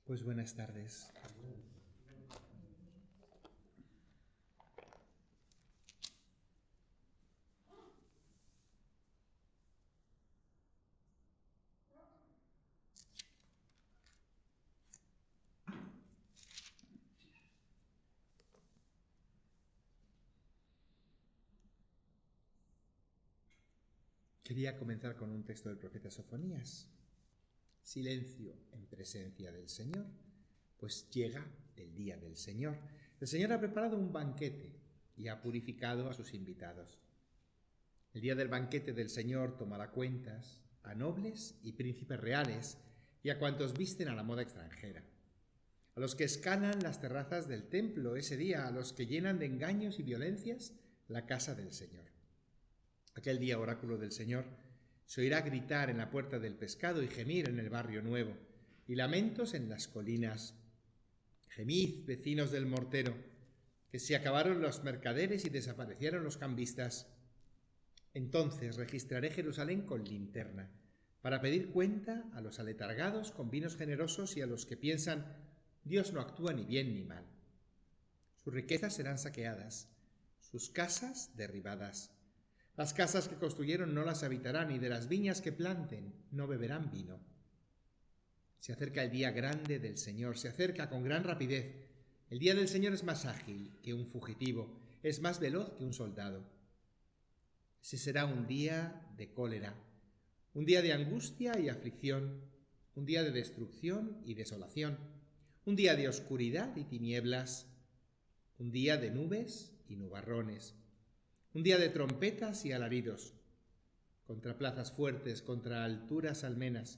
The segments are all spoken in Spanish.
Pues buenas tardes. Quería comenzar con un texto del profeta Sofonías. Silencio en presencia del Señor, pues llega el día del Señor. El Señor ha preparado un banquete y ha purificado a sus invitados. El día del banquete del Señor tomará cuentas a nobles y príncipes reales y a cuantos visten a la moda extranjera. A los que escalan las terrazas del templo ese día, a los que llenan de engaños y violencias la casa del Señor. Aquel día, oráculo del Señor, se oirá gritar en la puerta del pescado y gemir en el barrio nuevo, y lamentos en las colinas. Gemid, vecinos del mortero, que se acabaron los mercaderes y desaparecieron los cambistas. Entonces registraré Jerusalén con linterna, para pedir cuenta a los aletargados con vinos generosos y a los que piensan, Dios no actúa ni bien ni mal. Sus riquezas serán saqueadas, sus casas derribadas. Las casas que construyeron no las habitarán, y de las viñas que planten no beberán vino. Se acerca el día grande del Señor, se acerca con gran rapidez. El día del Señor es más ágil que un fugitivo, es más veloz que un soldado. Ese será un día de cólera, un día de angustia y aflicción, un día de destrucción y desolación, un día de oscuridad y tinieblas, un día de nubes y nubarrones, un día de trompetas y alaridos, contra plazas fuertes, contra alturas almenas.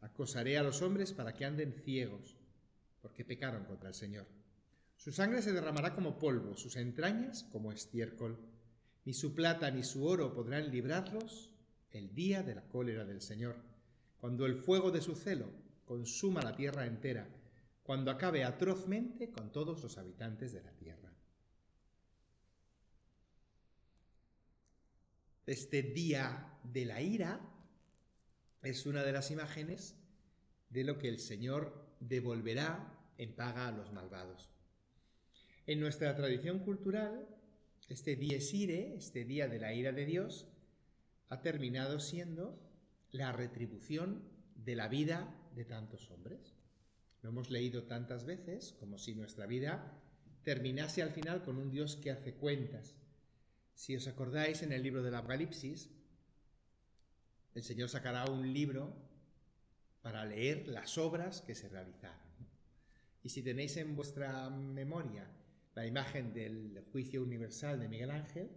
Acosaré a los hombres para que anden ciegos, porque pecaron contra el Señor. Su sangre se derramará como polvo, sus entrañas como estiércol. Ni su plata ni su oro podrán librarlos el día de la cólera del Señor, cuando el fuego de su celo consuma la tierra entera, cuando acabe atrozmente con todos los habitantes de la tierra. Este día de la ira es una de las imágenes de lo que el Señor devolverá en paga a los malvados. En nuestra tradición cultural, este dies irae, este día de la ira de Dios, ha terminado siendo la retribución de la vida de tantos hombres. Lo hemos leído tantas veces como si nuestra vida terminase al final con un Dios que hace cuentas. Si os acordáis, en el libro del Apocalipsis, el Señor sacará un libro para leer las obras que se realizaron. Y si tenéis en vuestra memoria la imagen del juicio universal de Miguel Ángel,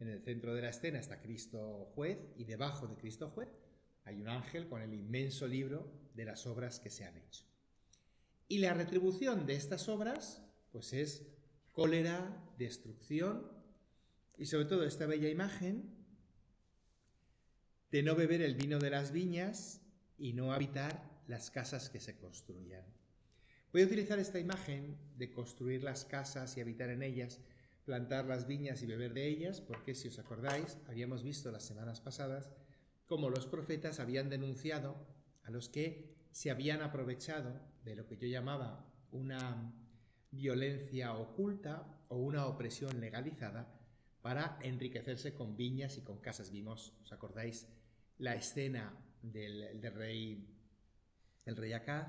en el centro de la escena está Cristo juez y debajo de Cristo juez hay un ángel con el inmenso libro de las obras que se han hecho. Y la retribución de estas obras pues es cólera, destrucción y sobre todo esta bella imagen de no beber el vino de las viñas y no habitar las casas que se construyan. Voy a utilizar esta imagen de construir las casas y habitar en ellas, plantar las viñas y beber de ellas, porque si os acordáis, habíamos visto las semanas pasadas cómo los profetas habían denunciado a los que se habían aprovechado de lo que yo llamaba una violencia oculta o una opresión legalizada para enriquecerse con viñas y con casas. Vimos, ¿os acordáis? La escena del rey Acaz,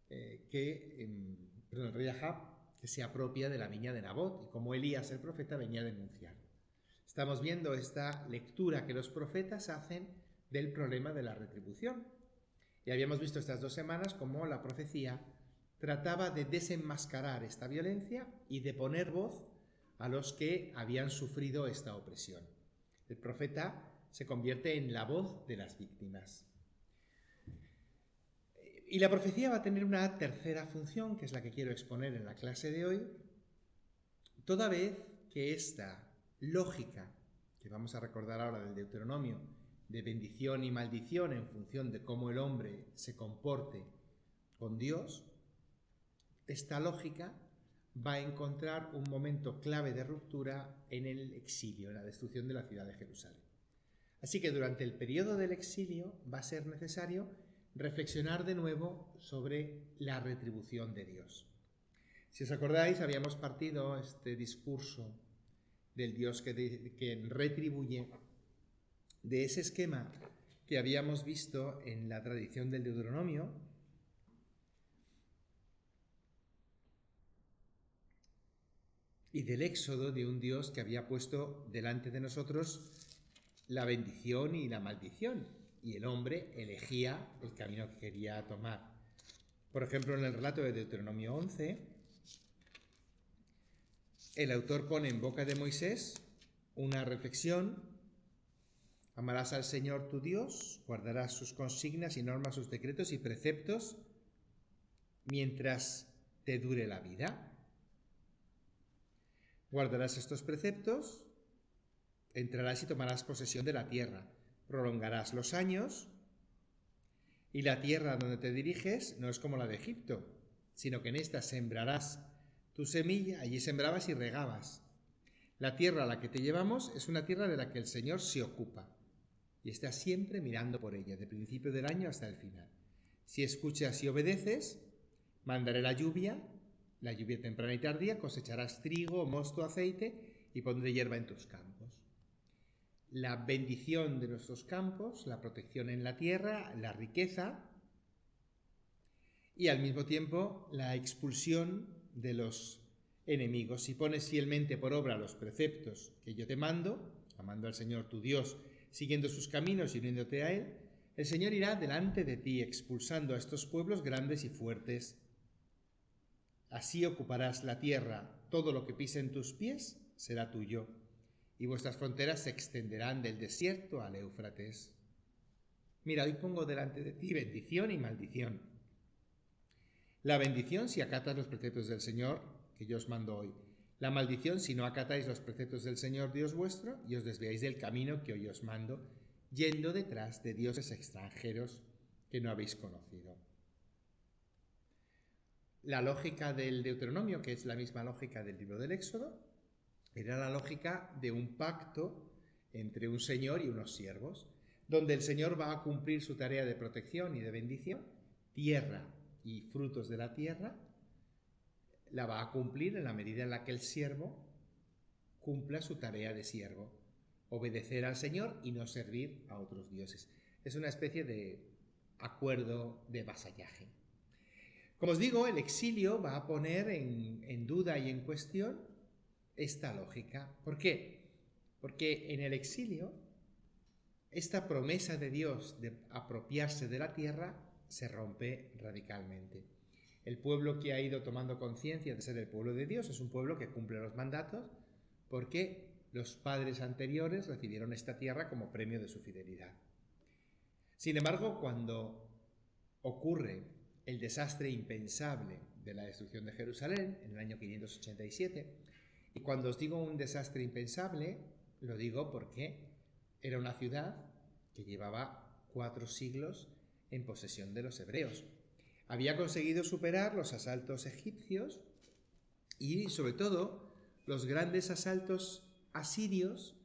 el rey Ahab, que se apropia de la viña de Nabot, y como Elías el profeta venía a denunciar. Estamos viendo esta lectura que los profetas hacen del problema de la retribución. Y habíamos visto estas 2 semanas cómo la profecía trataba de desenmascarar esta violencia y de poner voz a los que habían sufrido esta opresión. El profeta se convierte en la voz de las víctimas. Y la profecía va a tener una tercera función, que es la que quiero exponer en la clase de hoy, toda vez que esta lógica, que vamos a recordar ahora del Deuteronomio, de bendición y maldición en función de cómo el hombre se comporte con Dios, esta lógica va a encontrar un momento clave de ruptura en el exilio, en la destrucción de la ciudad de Jerusalén. Así que durante el periodo del exilio va a ser necesario reflexionar de nuevo sobre la retribución de Dios. Si os acordáis, habíamos partido este discurso del Dios que retribuye de ese esquema que habíamos visto en la tradición del Deuteronomio, y del Éxodo, de un Dios que había puesto delante de nosotros la bendición y la maldición, y el hombre elegía el camino que quería tomar. Por ejemplo, en el relato de Deuteronomio 11, el autor pone en boca de Moisés una reflexión: amarás al Señor tu Dios, guardarás sus consignas y normas, sus decretos y preceptos mientras te dure la vida. Guardarás estos preceptos, entrarás y tomarás posesión de la tierra, prolongarás los años, y la tierra donde te diriges no es como la de Egipto, sino que en esta sembrarás tu semilla, allí sembrabas y regabas. La tierra a la que te llevamos es una tierra de la que el Señor se ocupa y está siempre mirando por ella, de principio del año hasta el final. Si escuchas y obedeces, mandaré la lluvia temprana y tardía, cosecharás trigo, mosto, aceite y pondré hierba en tus campos. La bendición de nuestros campos, la protección en la tierra, la riqueza y al mismo tiempo la expulsión de los enemigos. Si pones fielmente por obra los preceptos que yo te mando, amando al Señor tu Dios, siguiendo sus caminos y uniéndote a Él, el Señor irá delante de ti expulsando a estos pueblos grandes y fuertes. Así ocuparás la tierra, todo lo que pisen tus pies será tuyo, y vuestras fronteras se extenderán del desierto al Éufrates. Mira, hoy pongo delante de ti bendición y maldición. La bendición si acatas los preceptos del Señor, que yo os mando hoy. La maldición si no acatáis los preceptos del Señor Dios vuestro y os desviáis del camino que hoy os mando, yendo detrás de dioses extranjeros que no habéis conocido. La lógica del Deuteronomio, que es la misma lógica del libro del Éxodo, era la lógica de un pacto entre un señor y unos siervos, donde el Señor va a cumplir su tarea de protección y de bendición, tierra y frutos de la tierra, la va a cumplir en la medida en la que el siervo cumpla su tarea de siervo, obedecer al Señor y no servir a otros dioses. Es una especie de acuerdo de vasallaje. Como os digo, el exilio va a poner en duda y en cuestión esta lógica. ¿Por qué? Porque en el exilio esta promesa de Dios de apropiarse de la tierra se rompe radicalmente. El pueblo que ha ido tomando conciencia de ser el pueblo de Dios es un pueblo que cumple los mandatos porque los padres anteriores recibieron esta tierra como premio de su fidelidad. Sin embargo, cuando ocurre el desastre impensable de la destrucción de Jerusalén en el año 587, y cuando os digo un desastre impensable, lo digo porque era una ciudad que llevaba 4 siglos en posesión de los hebreos. Había conseguido superar los asaltos egipcios y, sobre todo, los grandes asaltos asirios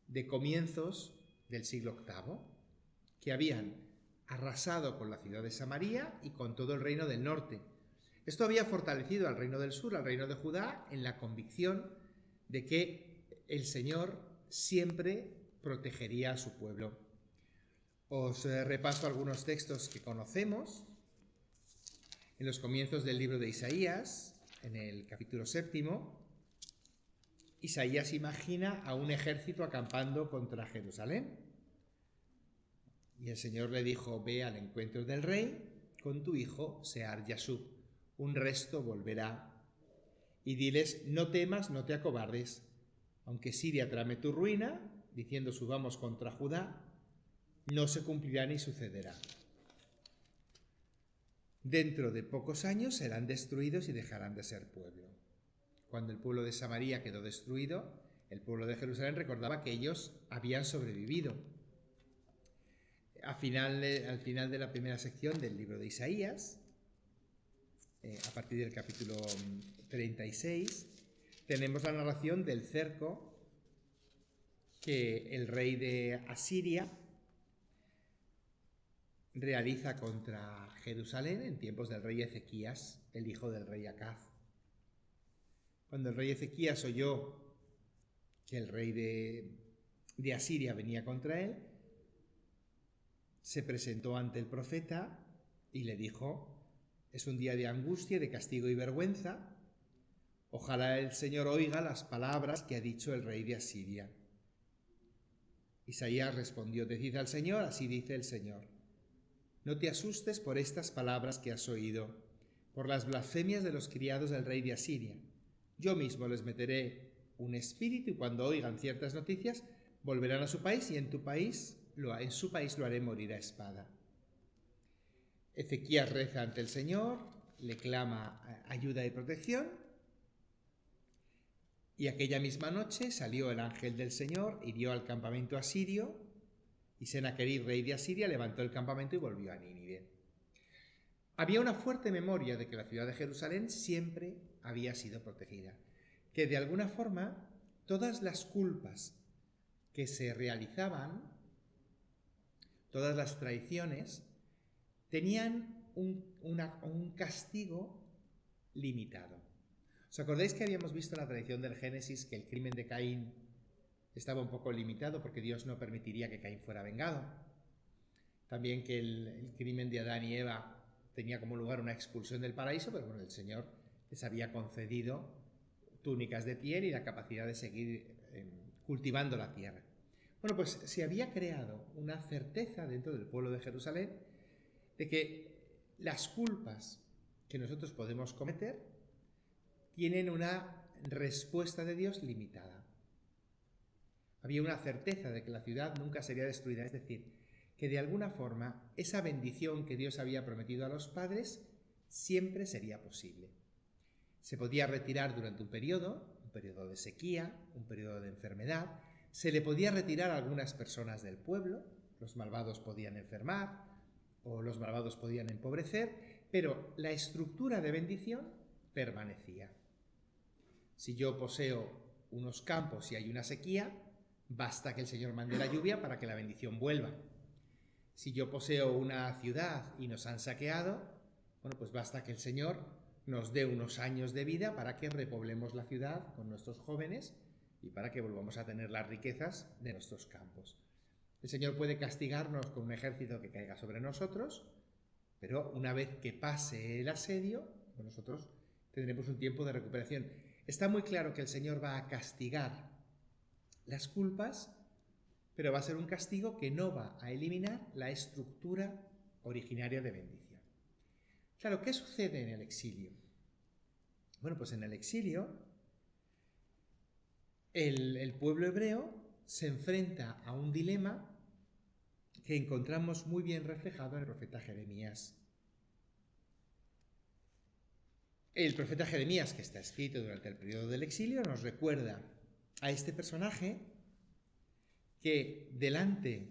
de comienzos del siglo VIII, que habían arrasado con la ciudad de Samaria y con todo el reino del norte. Esto había fortalecido al reino del sur, al reino de Judá, en la convicción de que el Señor siempre protegería a su pueblo. Os repaso algunos textos que conocemos. En los comienzos del libro de Isaías, en el capítulo 7, Isaías imagina a un ejército acampando contra Jerusalén. Y el Señor le dijo: ve al encuentro del rey con tu hijo Sear-Yashub, un resto volverá. Y diles: no temas, no te acobardes, aunque Siria trame tu ruina, diciendo subamos contra Judá, no se cumplirá ni sucederá. Dentro de pocos años serán destruidos y dejarán de ser pueblo. Cuando el pueblo de Samaria quedó destruido, el pueblo de Jerusalén recordaba que ellos habían sobrevivido. Al final de la primera sección del libro de Isaías, a partir del capítulo 36, tenemos la narración del cerco que el rey de Asiria realiza contra Jerusalén en tiempos del rey Ezequías, el hijo del rey Acaz. Cuando el rey Ezequías oyó que el rey de Asiria venía contra él, se presentó ante el profeta y le dijo: es un día de angustia, de castigo y vergüenza. Ojalá el Señor oiga las palabras que ha dicho el rey de Asiria. Isaías respondió: decid al Señor, así dice el Señor. No te asustes por estas palabras que has oído, por las blasfemias de los criados del rey de Asiria. Yo mismo les meteré un espíritu y cuando oigan ciertas noticias volverán a su país y en su país lo haré morir a espada. Ezequías reza ante el Señor, le clama ayuda y protección, y aquella misma noche salió el ángel del Señor, hirió al campamento asirio, y Senaquerib, rey de Asiria, levantó el campamento y volvió a Nínive. Había una fuerte memoria de que la ciudad de Jerusalén siempre había sido protegida, que de alguna forma todas las culpas que se realizaban, todas las traiciones, tenían un castigo limitado. ¿Os acordáis que habíamos visto en la tradición del Génesis que el crimen de Caín estaba un poco limitado porque Dios no permitiría que Caín fuera vengado? También que el crimen de Adán y Eva tenía como lugar una expulsión del paraíso, pero bueno, el Señor les había concedido túnicas de piel y la capacidad de seguir cultivando la tierra. Bueno, pues se había creado una certeza dentro del pueblo de Jerusalén de que las culpas que nosotros podemos cometer tienen una respuesta de Dios limitada. Había una certeza de que la ciudad nunca sería destruida, es decir, que de alguna forma esa bendición que Dios había prometido a los padres siempre sería posible. Se podía retirar durante un periodo de sequía, un periodo de enfermedad, se le podía retirar a algunas personas del pueblo, los malvados podían enfermar o los malvados podían empobrecer, pero la estructura de bendición permanecía. Si yo poseo unos campos y hay una sequía, basta que el Señor mande la lluvia para que la bendición vuelva. Si yo poseo una ciudad y nos han saqueado, bueno, pues basta que el Señor nos dé unos años de vida para que repoblemos la ciudad con nuestros jóvenes y para que volvamos a tener las riquezas de nuestros campos. El Señor puede castigarnos con un ejército que caiga sobre nosotros, pero una vez que pase el asedio, nosotros tendremos un tiempo de recuperación. Está muy claro que el Señor va a castigar las culpas, pero va a ser un castigo que no va a eliminar la estructura originaria de bendición. Claro, ¿qué sucede en el exilio? Bueno, pues en el exilio el pueblo hebreo se enfrenta a un dilema que encontramos muy bien reflejado en el profeta Jeremías. El profeta Jeremías, que está escrito durante el periodo del exilio, nos recuerda a este personaje que delante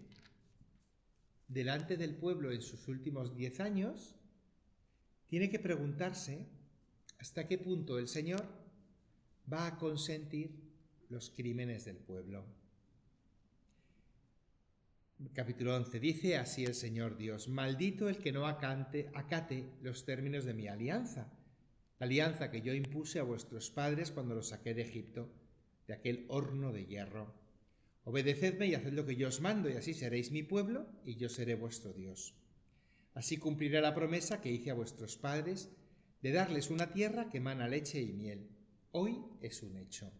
del pueblo en sus últimos 10 años tiene que preguntarse hasta qué punto el Señor va a consentir los crímenes del pueblo. Capítulo 11 dice así el Señor Dios: maldito el que no acate los términos de mi alianza, la alianza que yo impuse a vuestros padres cuando los saqué de Egipto, de aquel horno de hierro. Obedecedme y haced lo que yo os mando, y así seréis mi pueblo, y yo seré vuestro Dios. Así cumpliré la promesa que hice a vuestros padres, de darles una tierra que emana leche y miel. Hoy es un hecho.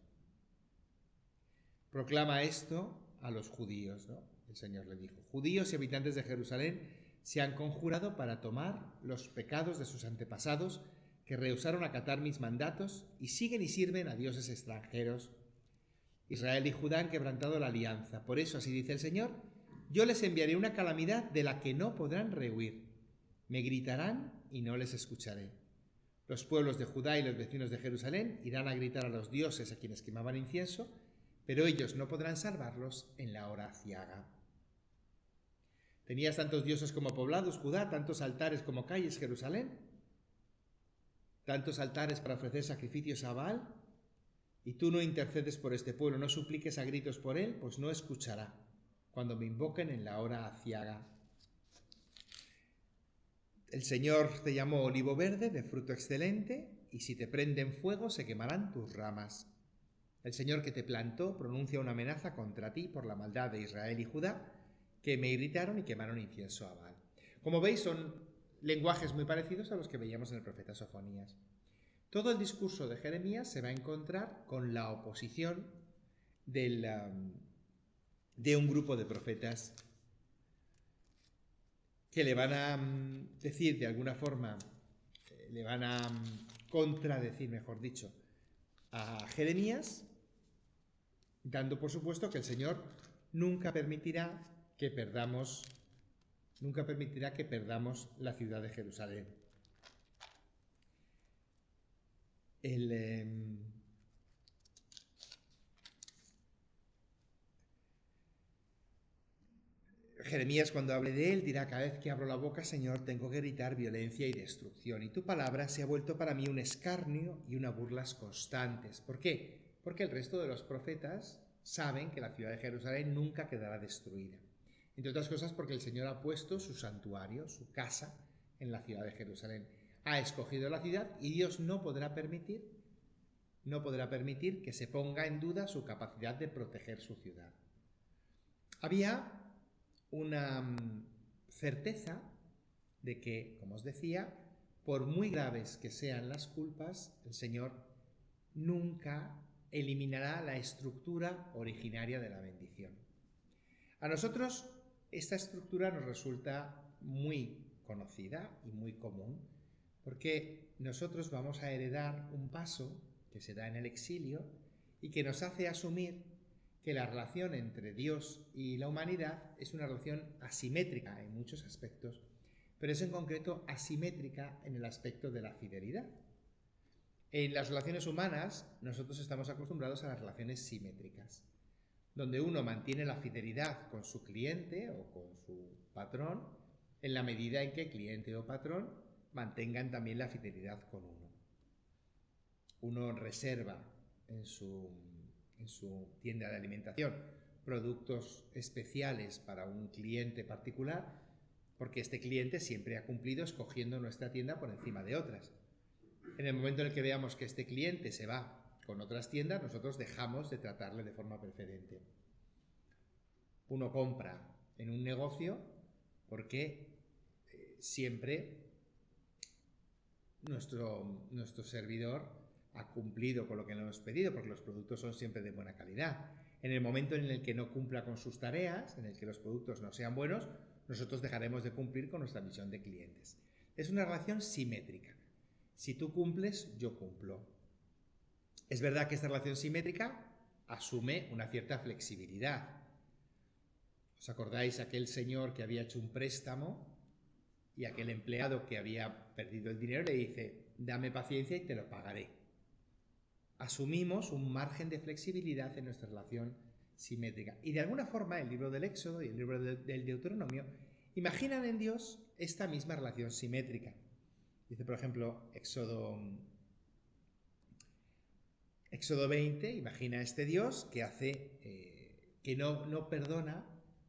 Proclama esto a los judíos, ¿no? El Señor le dijo: judíos y habitantes de Jerusalén se han conjurado para tomar los pecados de sus antepasados, que rehusaron acatar mis mandatos y siguen y sirven a dioses extranjeros. Israel y Judá han quebrantado la alianza. Por eso, así dice el Señor, yo les enviaré una calamidad de la que no podrán rehuir. Me gritarán y no les escucharé. Los pueblos de Judá y los vecinos de Jerusalén irán a gritar a los dioses a quienes quemaban incienso, pero ellos no podrán salvarlos en la hora aciaga. ¿Tenías tantos dioses como poblados, Judá, tantos altares como calles, Jerusalén? ¿Tantos altares para ofrecer sacrificios a Baal? Y tú no intercedes por este pueblo, no supliques a gritos por él, pues no escuchará cuando me invoquen en la hora aciaga. El Señor te llamó olivo verde de fruto excelente, y si te prenden fuego se quemarán tus ramas. El Señor que te plantó pronuncia una amenaza contra ti por la maldad de Israel y Judá, que me irritaron y quemaron incienso a Baal. Como veis, son lenguajes muy parecidos a los que veíamos en el profeta Sofonías. Todo el discurso de Jeremías se va a encontrar con la oposición de un grupo de profetas que le van a decir de alguna forma, le van a contradecir, mejor dicho, a Jeremías, dando por supuesto que el Señor nunca permitirá que perdamos la ciudad de Jerusalén. Jeremías, cuando hable de él, dirá: cada vez que abro la boca, Señor, tengo que gritar violencia y destrucción, y tu palabra se ha vuelto para mí un escarnio y una burlas constantes. ¿Por qué? Porque el resto de los profetas saben que la ciudad de Jerusalén nunca quedará destruida. Entre otras cosas porque el Señor ha puesto su santuario, su casa, en la ciudad de Jerusalén. Ha escogido la ciudad y Dios no podrá permitir que se ponga en duda su capacidad de proteger su ciudad. Había una certeza de que, como os decía, por muy graves que sean las culpas, el Señor nunca eliminará la estructura originaria de la bendición. A nosotros esta estructura nos resulta muy conocida y muy común, porque nosotros vamos a heredar un paso que se da en el exilio y que nos hace asumir que la relación entre Dios y la humanidad es una relación asimétrica en muchos aspectos, pero es en concreto asimétrica en el aspecto de la fidelidad. En las relaciones humanas nosotros estamos acostumbrados a las relaciones simétricas, donde uno mantiene la fidelidad con su cliente o con su patrón en la medida en que cliente o patrón mantengan también la fidelidad con uno. Uno reserva en su tienda de alimentación productos especiales para un cliente particular, porque este cliente siempre ha cumplido escogiendo nuestra tienda por encima de otras. En el momento en el que veamos que este cliente se va con otras tiendas, nosotros dejamos de tratarle de forma preferente. Uno compra en un negocio porque siempre nuestro servidor ha cumplido con lo que le hemos pedido, porque los productos son siempre de buena calidad. En el momento en el que no cumpla con sus tareas, en el que los productos no sean buenos, nosotros dejaremos de cumplir con nuestra misión de clientes. Es una relación simétrica. Si tú cumples, yo cumplo. Es verdad que esta relación simétrica asume una cierta flexibilidad. ¿Os acordáis aquel señor que había hecho un préstamo y aquel empleado que había perdido el dinero le dice: dame paciencia y te lo pagaré? Asumimos un margen de flexibilidad en nuestra relación simétrica. Y de alguna forma el libro del Éxodo y el libro del Deuteronomio imaginan en Dios esta misma relación simétrica. Dice, por ejemplo, Éxodo 20, imagina a este Dios que que no perdona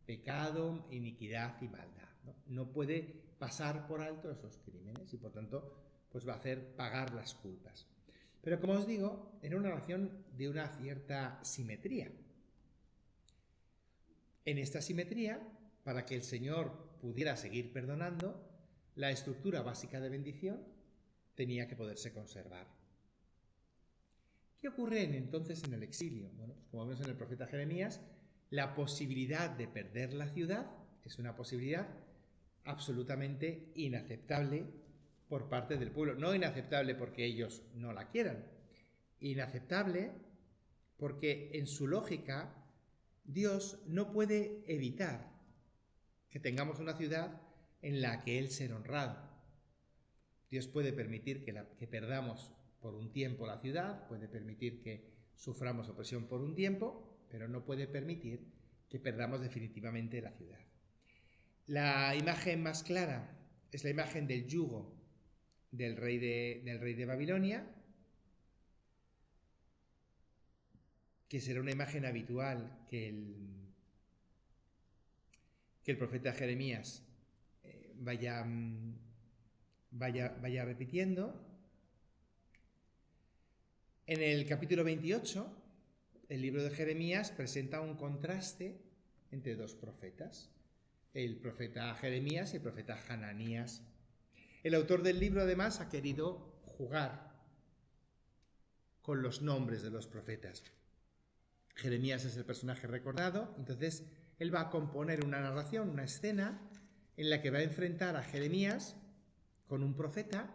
pecado, iniquidad y maldad. No puede pasar por alto esos crímenes y por tanto pues va a hacer pagar las culpas. Pero como os digo, era una relación de una cierta simetría. En esta simetría, para que el Señor pudiera seguir perdonando, la estructura básica de bendición tenía que poderse conservar. ¿Qué ocurre entonces en el exilio? Bueno, pues como vemos en el profeta Jeremías, la posibilidad de perder la ciudad es una posibilidad absolutamente inaceptable por parte del pueblo. No inaceptable porque ellos no la quieran, inaceptable porque en su lógica Dios no puede evitar que tengamos una ciudad en la que Él sea honrado. Dios puede permitir que perdamos por un tiempo la ciudad, puede permitir que suframos opresión por un tiempo, pero no puede permitir que perdamos definitivamente la ciudad. La imagen más clara es la imagen del yugo del rey de Babilonia, que será una imagen habitual que el profeta Jeremías vaya vaya repitiendo. En el capítulo 28, el libro de Jeremías presenta un contraste entre dos profetas, el profeta Jeremías y el profeta Hananías. El autor del libro, además, ha querido jugar con los nombres de los profetas. Jeremías es el personaje recordado, entonces él va a componer una narración, una escena, en la que va a enfrentar a Jeremías con un profeta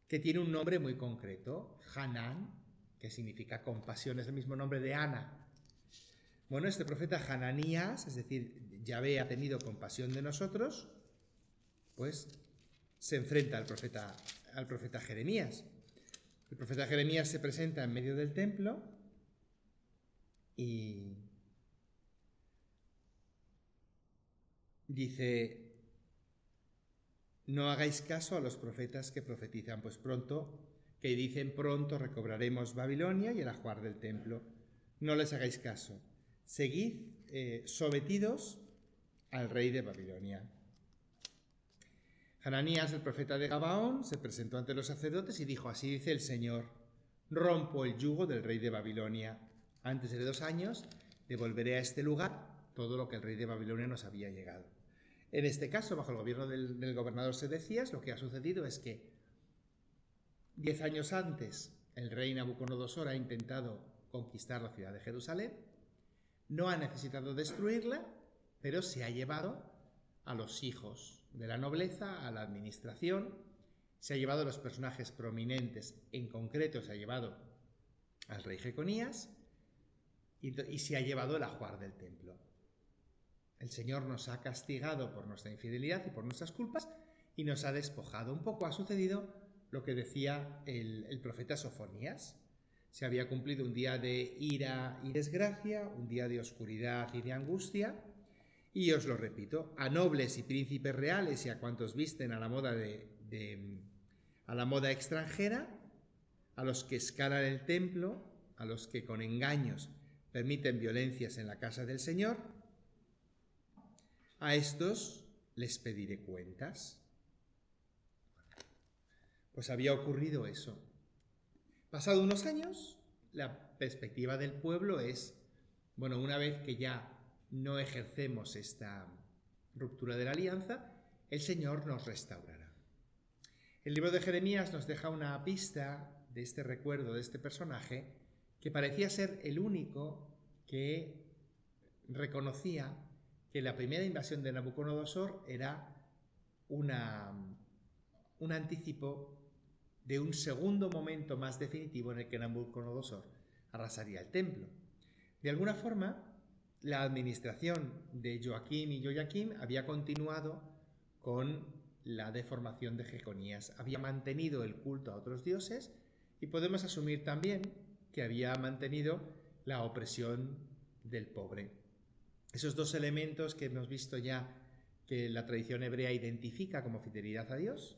que tiene un nombre muy concreto, Hanán, que significa compasión, es el mismo nombre de Ana. Bueno, este profeta Hananías, es decir, Yahvé ha tenido compasión de nosotros, pues se enfrenta al profeta Jeremías. El profeta Jeremías se presenta en medio del templo y dice: no hagáis caso a los profetas que profetizan, pues que dicen pronto recobraremos Babilonia y el ajuar del templo. No les hagáis caso. Seguid sometidos al rey de Babilonia. Hananías, el profeta de Gabaón, se presentó ante los sacerdotes y dijo: así dice el Señor, rompo el yugo del rey de Babilonia. Antes de 2 años devolveré a este lugar todo lo que el rey de Babilonia nos había llegado. En este caso, bajo el gobierno del gobernador Sedecías, lo que ha sucedido es que 10 años antes el rey Nabucodonosor ha intentado conquistar la ciudad de Jerusalén, no ha necesitado destruirla, pero se ha llevado a los hijos de la nobleza, a la administración, se ha llevado a los personajes prominentes, en concreto se ha llevado al rey Jeconías y se ha llevado el ajuar del templo. El Señor nos ha castigado por nuestra infidelidad y por nuestras culpas y nos ha despojado. Un poco ha sucedido lo que decía el profeta Sofonías. Se había cumplido un día de ira y desgracia, un día de oscuridad y de angustia. Y os lo repito, a nobles y príncipes reales y a cuantos visten a la moda a la moda extranjera, a los que escalan el templo, a los que con engaños permiten violencias en la casa del Señor, a estos les pediré cuentas. Pues había ocurrido eso. Pasado unos años, la perspectiva del pueblo es, bueno, una vez que ya no ejercemos esta ruptura de la alianza, el Señor nos restaurará. El libro de Jeremías nos deja una pista de este recuerdo de este personaje que parecía ser el único que reconocía que la primera invasión de Nabucodonosor era un anticipo de un segundo momento más definitivo en el que Nabucodonosor arrasaría el templo. De alguna forma, la administración de Joaquín y Joaquim había continuado con la deformación de Jeconías, había mantenido el culto a otros dioses y podemos asumir también que había mantenido la opresión del pobre. Esos dos elementos que hemos visto ya que la tradición hebrea identifica como fidelidad a Dios,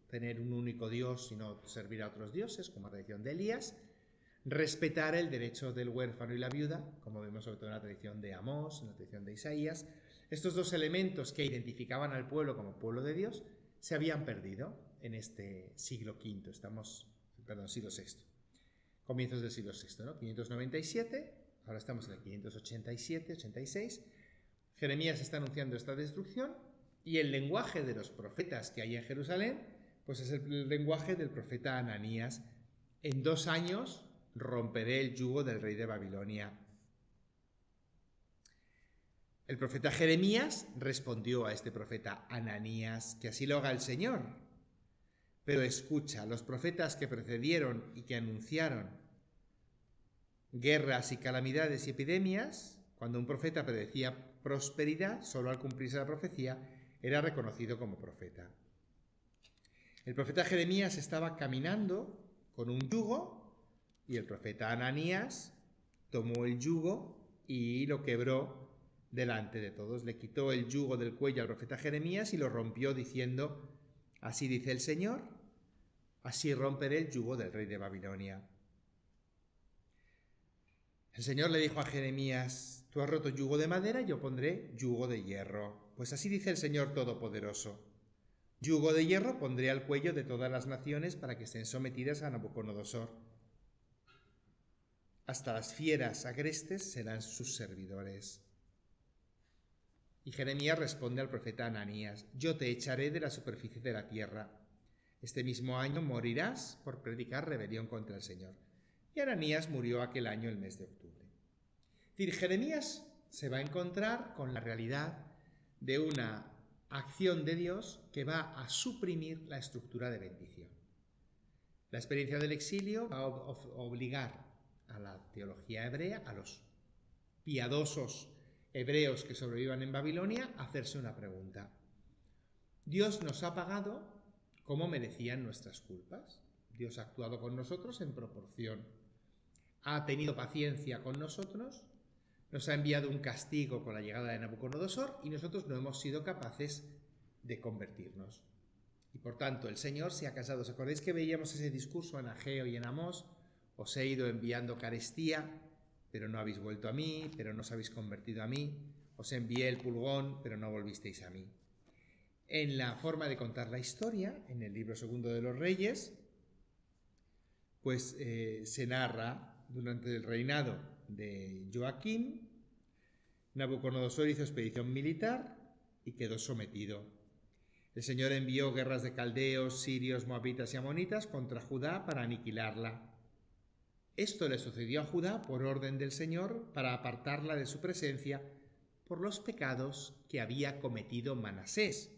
tener un único Dios y no servir a otros dioses, como la tradición de Elías, respetar el derecho del huérfano y la viuda, como vemos sobre todo en la tradición de Amós, en la tradición de Isaías. Estos dos elementos que identificaban al pueblo como pueblo de Dios se habían perdido en este siglo V, siglo VI, comienzos del siglo VI, ¿no? 597, ahora estamos en el 587, 86. Jeremías está anunciando esta destrucción y el lenguaje de los profetas que hay en Jerusalén, pues es el lenguaje del profeta Hananías. En 2 años romperé el yugo del rey de Babilonia. El profeta Jeremías respondió a este profeta Hananías: que así lo haga el Señor. Pero escucha, los profetas que precedieron y que anunciaron guerras y calamidades y epidemias, cuando un profeta predecía prosperidad, solo al cumplirse la profecía era reconocido como profeta. El profeta Jeremías estaba caminando con un yugo y el profeta Hananías tomó el yugo y lo quebró delante de todos. Le quitó el yugo del cuello al profeta Jeremías y lo rompió diciendo: así dice el Señor, así romperé el yugo del rey de Babilonia. El Señor le dijo a Jeremías: tú has roto yugo de madera, yo pondré yugo de hierro. Pues así dice el Señor Todopoderoso: Yugo de hierro pondré al cuello de todas las naciones para que estén sometidas a Nabucodonosor. Hasta las fieras agrestes serán sus servidores. Y Jeremías responde al profeta Ananías: yo te echaré de la superficie de la tierra. Este mismo año morirás por predicar rebelión contra el Señor. Y Ananías murió aquel año el mes de octubre. Es decir, Jeremías se va a encontrar con la realidad de una acción de Dios que va a suprimir la estructura de bendición. La experiencia del exilio va a obligar a la teología hebrea, a los piadosos hebreos que sobrevivan en Babilonia, a hacerse una pregunta. ¿Dios nos ha pagado como merecían nuestras culpas? ¿Dios ha actuado con nosotros en proporción? ¿Ha tenido paciencia con nosotros? Nos ha enviado un castigo con la llegada de Nabucodonosor y nosotros no hemos sido capaces de convertirnos. Y por tanto el Señor se ha cansado. ¿Os acordáis que veíamos ese discurso en Ageo y en Amós? Os he ido enviando carestía, pero no habéis vuelto a mí, pero no os habéis convertido a mí. Os envié el pulgón, pero no volvisteis a mí. En la forma de contar la historia, en el libro segundo de los Reyes, pues se narra durante el reinado de Joaquín, Nabucodonosor hizo expedición militar y quedó sometido. El Señor envió guerras de caldeos, sirios, moabitas y amonitas contra Judá para aniquilarla. Esto le sucedió a Judá por orden del Señor para apartarla de su presencia por los pecados que había cometido Manasés,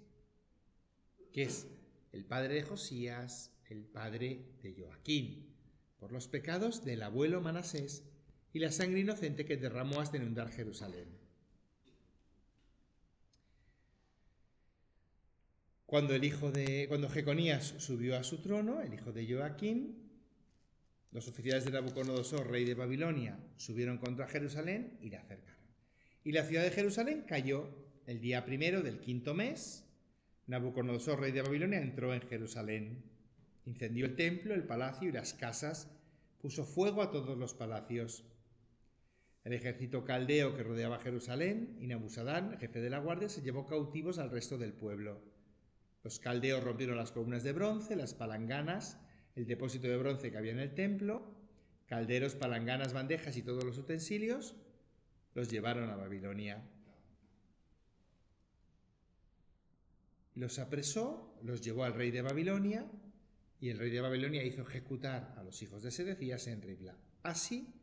que es el padre de Josías, el padre de Joaquín, por los pecados del abuelo Manasés y la sangre inocente que derramó hasta inundar Jerusalén. Cuando Jeconías subió a su trono, el hijo de Joaquín, los oficiales de Nabucodonosor, rey de Babilonia, subieron contra Jerusalén y la acercaron. Y la ciudad de Jerusalén cayó el día primero del quinto mes. Nabucodonosor, rey de Babilonia, entró en Jerusalén, incendió el templo, el palacio y las casas, puso fuego a todos los palacios. El ejército caldeo que rodeaba Jerusalén y Nabusadán, jefe de la guardia, se llevó cautivos al resto del pueblo. Los caldeos rompieron las columnas de bronce, las palanganas, el depósito de bronce que había en el templo, calderos, palanganas, bandejas y todos los utensilios, los llevaron a Babilonia. Los apresó, los llevó al rey de Babilonia, y el rey de Babilonia hizo ejecutar a los hijos de Sedecías en Ribla. Así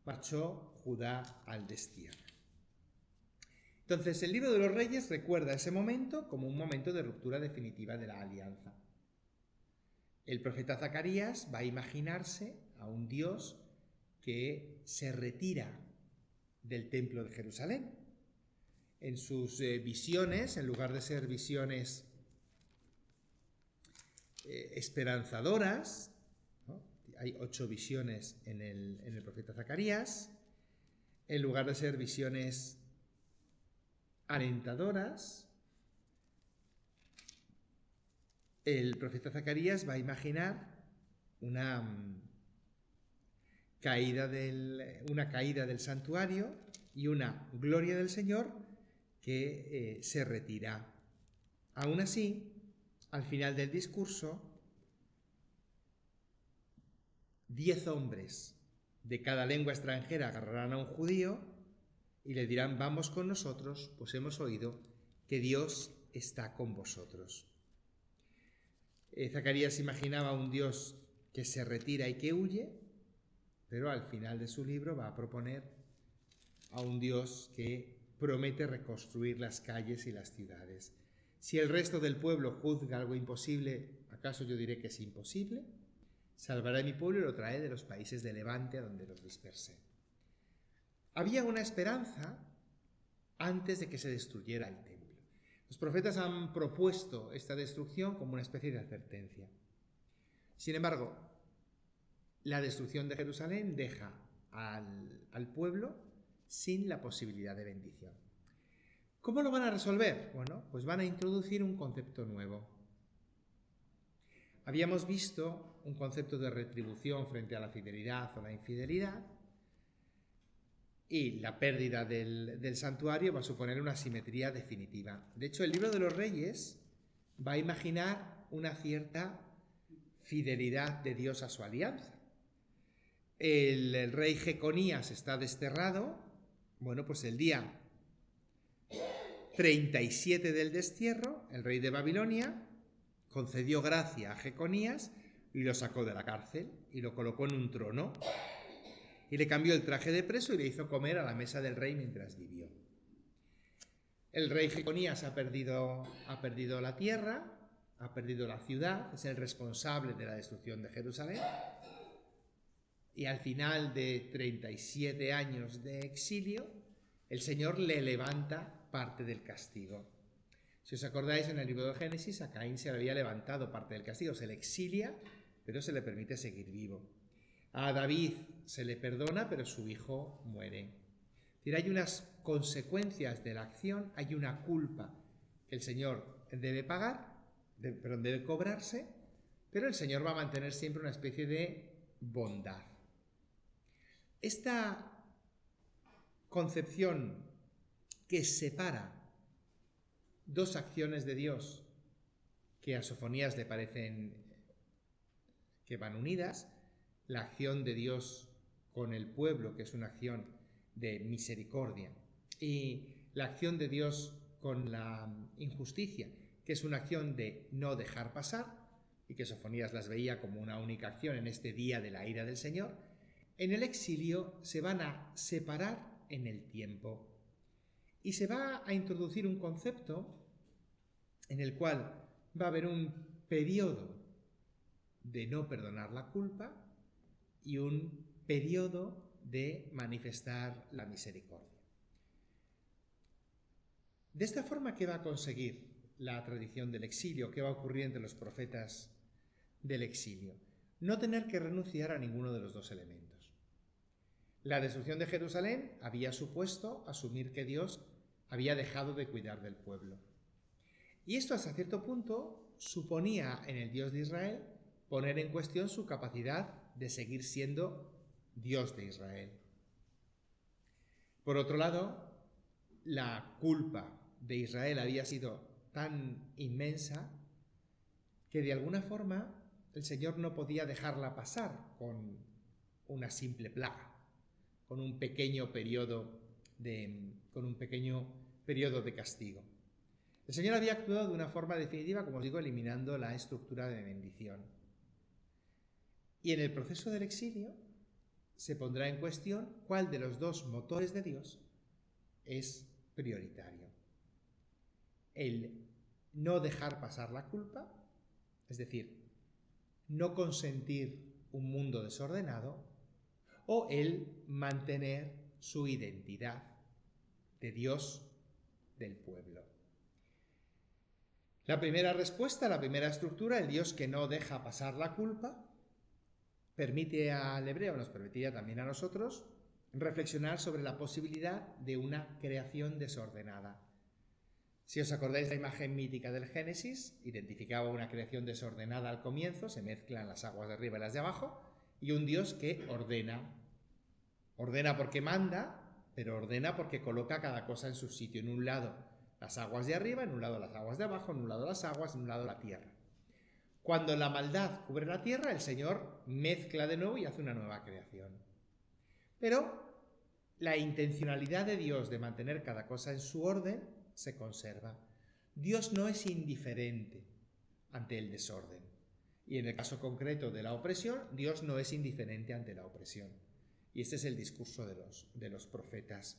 marchó Judá al destierro. Entonces, el libro de los Reyes recuerda ese momento como un momento de ruptura definitiva de la alianza. El profeta Zacarías va a imaginarse a un Dios que se retira del templo de Jerusalén. En sus visiones, en lugar de ser visiones esperanzadoras, ¿no? Hay 8 visiones en el profeta Zacarías, en lugar de ser visiones alentadoras, el profeta Zacarías va a imaginar una caída del santuario y una gloria del Señor que se retira. Aún así, al final del discurso, 10 hombres de cada lengua extranjera agarrarán a un judío y le dirán: vamos con nosotros, pues hemos oído que Dios está con vosotros. Zacarías imaginaba un Dios que se retira y que huye, pero al final de su libro va a proponer a un Dios que promete reconstruir las calles y las ciudades. Si el resto del pueblo juzga algo imposible, ¿acaso yo diré que es imposible? Salvaré a mi pueblo y lo traeré de los países de Levante a donde los dispersé. Había una esperanza antes de que se destruyera el templo. Los profetas han propuesto esta destrucción como una especie de advertencia. Sin embargo, la destrucción de Jerusalén deja al pueblo sin la posibilidad de bendición. ¿Cómo lo van a resolver? Bueno, pues van a introducir un concepto nuevo. Habíamos visto un concepto de retribución frente a la fidelidad o la infidelidad, y la pérdida del santuario va a suponer una asimetría definitiva. De hecho, el libro de los Reyes va a imaginar una cierta fidelidad de Dios a su alianza. El rey Jeconías está desterrado. Bueno, pues el día 37 del destierro, el rey de Babilonia concedió gracia a Jeconías y lo sacó de la cárcel y lo colocó en un trono y le cambió el traje de preso y le hizo comer a la mesa del rey mientras vivió. El rey Jeconías ha perdido la tierra, ha perdido la ciudad, es el responsable de la destrucción de Jerusalén. Y al final de 37 años de exilio, el Señor le levanta parte del castigo. Si os acordáis, en el libro de Génesis, a Caín se le había levantado parte del castigo, se le exilia, pero se le permite seguir vivo. A David se le perdona, pero su hijo muere. Es decir, hay unas consecuencias de la acción, hay una culpa que el Señor debe pagar, debe cobrarse, pero el Señor va a mantener siempre una especie de bondad. Esta concepción que separa dos acciones de Dios que a Sofonías le parecen que van unidas, la acción de Dios con el pueblo, que es una acción de misericordia, y la acción de Dios con la injusticia, que es una acción de no dejar pasar, y que Sofonías las veía como una única acción en este día de la ira del Señor, en el exilio se van a separar en el tiempo. Y se va a introducir un concepto en el cual va a haber un periodo de no perdonar la culpa y un periodo de manifestar la misericordia. De esta forma, ¿qué va a conseguir la tradición del exilio? ¿Qué va a ocurrir entre los profetas del exilio? No tener que renunciar a ninguno de los dos elementos. La destrucción de Jerusalén había supuesto asumir que Dios había dejado de cuidar del pueblo. Y esto hasta cierto punto suponía en el Dios de Israel poner en cuestión su capacidad de seguir siendo Dios de Israel. Por otro lado, la culpa de Israel había sido tan inmensa que de alguna forma el Señor no podía dejarla pasar con una simple plaga, con un pequeño periodo de castigo. El Señor había actuado de una forma definitiva, como os digo, eliminando la estructura de bendición. Y en el proceso del exilio se pondrá en cuestión cuál de los dos motores de Dios es prioritario. El no dejar pasar la culpa, es decir, no consentir un mundo desordenado, o el mantener su identidad de Dios del pueblo. La primera respuesta, la primera estructura, el Dios que no deja pasar la culpa, permite al hebreo, nos permitiría también a nosotros, reflexionar sobre la posibilidad de una creación desordenada. Si os acordáis, la imagen mítica del Génesis identificaba una creación desordenada al comienzo, se mezclan las aguas de arriba y las de abajo, y un Dios que ordena. Ordena porque manda, pero ordena porque coloca cada cosa en su sitio. En un lado las aguas de arriba, en un lado las aguas de abajo, en un lado las aguas, en un lado la tierra. Cuando la maldad cubre la tierra, el Señor mezcla de nuevo y hace una nueva creación. Pero la intencionalidad de Dios de mantener cada cosa en su orden se conserva. Dios no es indiferente ante el desorden. Y en el caso concreto de la opresión, Dios no es indiferente ante la opresión. Y este es el discurso de los profetas.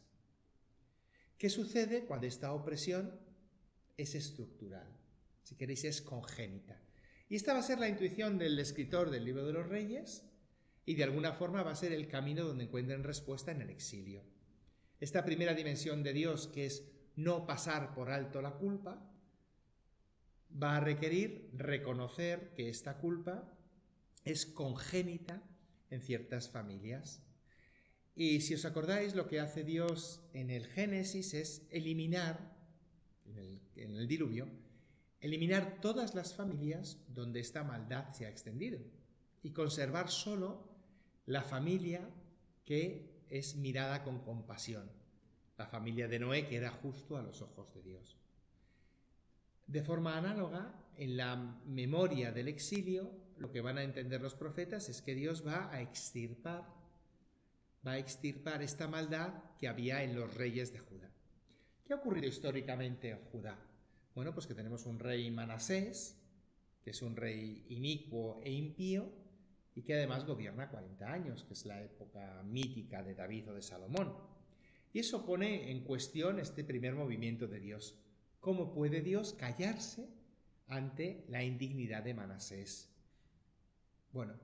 ¿Qué sucede cuando esta opresión es estructural? Si queréis, es congénita. Y esta va a ser la intuición del escritor del Libro de los Reyes y de alguna forma va a ser el camino donde encuentren respuesta en el exilio. Esta primera dimensión de Dios, que es no pasar por alto la culpa, va a requerir reconocer que esta culpa es congénita en ciertas familias. Y si os acordáis, lo que hace Dios en el Génesis es eliminar, en el diluvio, eliminar todas las familias donde esta maldad se ha extendido y conservar solo la familia que es mirada con compasión. La familia de Noé queda justo a los ojos de Dios. De forma análoga, en la memoria del exilio, lo que van a entender los profetas es que Dios va a extirpar esta maldad que había en los reyes de Judá. ¿Qué ha ocurrido históricamente en Judá? Bueno, pues que tenemos un rey Manasés, que es un rey inicuo e impío, y que además gobierna 40 años, que es la época mítica de David o de Salomón. Y eso pone en cuestión este primer movimiento de Dios. ¿Cómo puede Dios callarse ante la indignidad de Manasés? Bueno,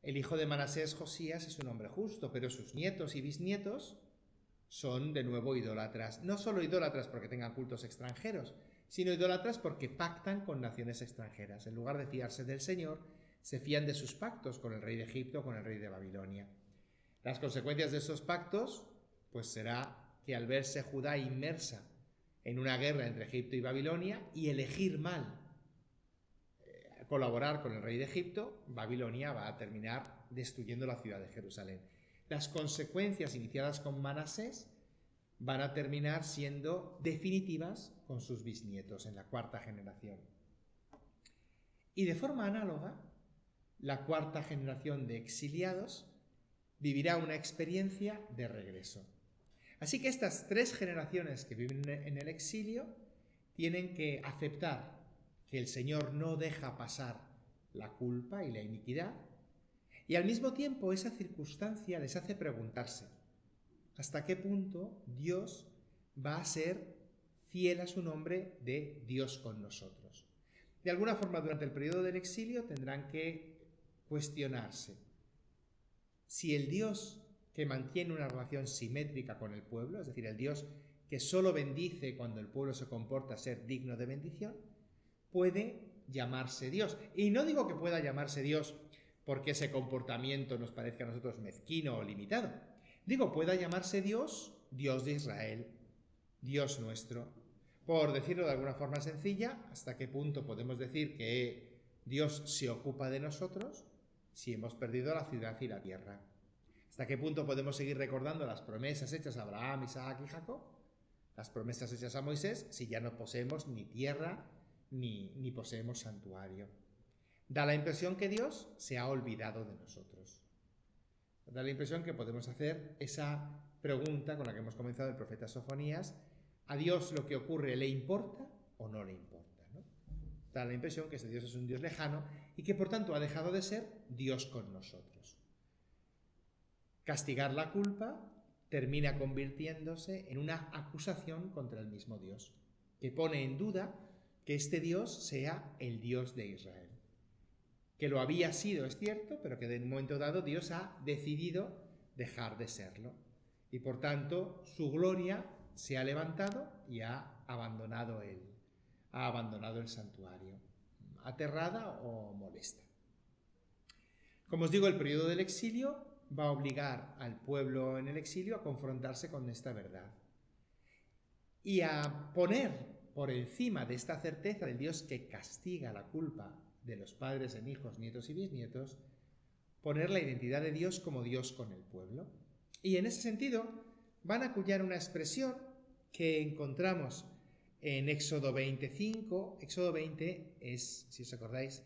el hijo de Manasés, Josías, es un hombre justo, pero sus nietos y bisnietos son de nuevo idólatras. No solo idólatras porque tengan cultos extranjeros, sino idólatras porque pactan con naciones extranjeras. En lugar de fiarse del Señor, se fían de sus pactos con el rey de Egipto, con el rey de Babilonia. Las consecuencias de esos pactos, pues será que al verse Judá inmersa en una guerra entre Egipto y Babilonia y elegir mal colaborar con el rey de Egipto, Babilonia va a terminar destruyendo la ciudad de Jerusalén. Las consecuencias iniciadas con Manasés van a terminar siendo definitivas con sus bisnietos en la cuarta generación. Y de forma análoga, la cuarta generación de exiliados vivirá una experiencia de regreso. Así que estas tres generaciones que viven en el exilio tienen que aceptar que el Señor no deja pasar la culpa y la iniquidad, y al mismo tiempo esa circunstancia les hace preguntarse hasta qué punto Dios va a ser fiel a su nombre de Dios con nosotros. De alguna forma, durante el periodo del exilio tendrán que cuestionarse si el Dios que mantiene una relación simétrica con el pueblo, es decir, el Dios que solo bendice cuando el pueblo se comporta ser digno de bendición, puede llamarse Dios. Y no digo que pueda llamarse Dios porque ese comportamiento nos parezca a nosotros mezquino o limitado. Digo, pueda llamarse Dios, Dios de Israel, Dios nuestro. Por decirlo de alguna forma sencilla, ¿hasta qué punto podemos decir que Dios se ocupa de nosotros si hemos perdido la ciudad y la tierra? ¿Hasta qué punto podemos seguir recordando las promesas hechas a Abraham, Isaac y Jacob? Las promesas hechas a Moisés si ya no poseemos ni tierra ni poseemos santuario. Da la impresión que Dios se ha olvidado de nosotros. Da la impresión que podemos hacer esa pregunta con la que hemos comenzado el profeta Sofonías: ¿a Dios lo que ocurre le importa o no le importa? ¿No? Da la impresión que ese Dios es un Dios lejano y que por tanto ha dejado de ser Dios con nosotros. Castigar la culpa termina convirtiéndose en una acusación contra el mismo Dios, que pone en duda que este Dios sea el Dios de Israel. Que lo había sido, es cierto, pero que en un momento dado Dios ha decidido dejar de serlo. Y por tanto, su gloria se ha levantado y ha abandonado el santuario, aterrada o molesta. Como os digo, el periodo del exilio va a obligar al pueblo en el exilio a confrontarse con esta verdad y a poner por encima de esta certeza del Dios que castiga la culpa de los padres en hijos, nietos y bisnietos, poner la identidad de Dios como Dios con el pueblo. Y en ese sentido van a acuñar una expresión que encontramos en Éxodo 25. Éxodo 20 es, si os acordáis,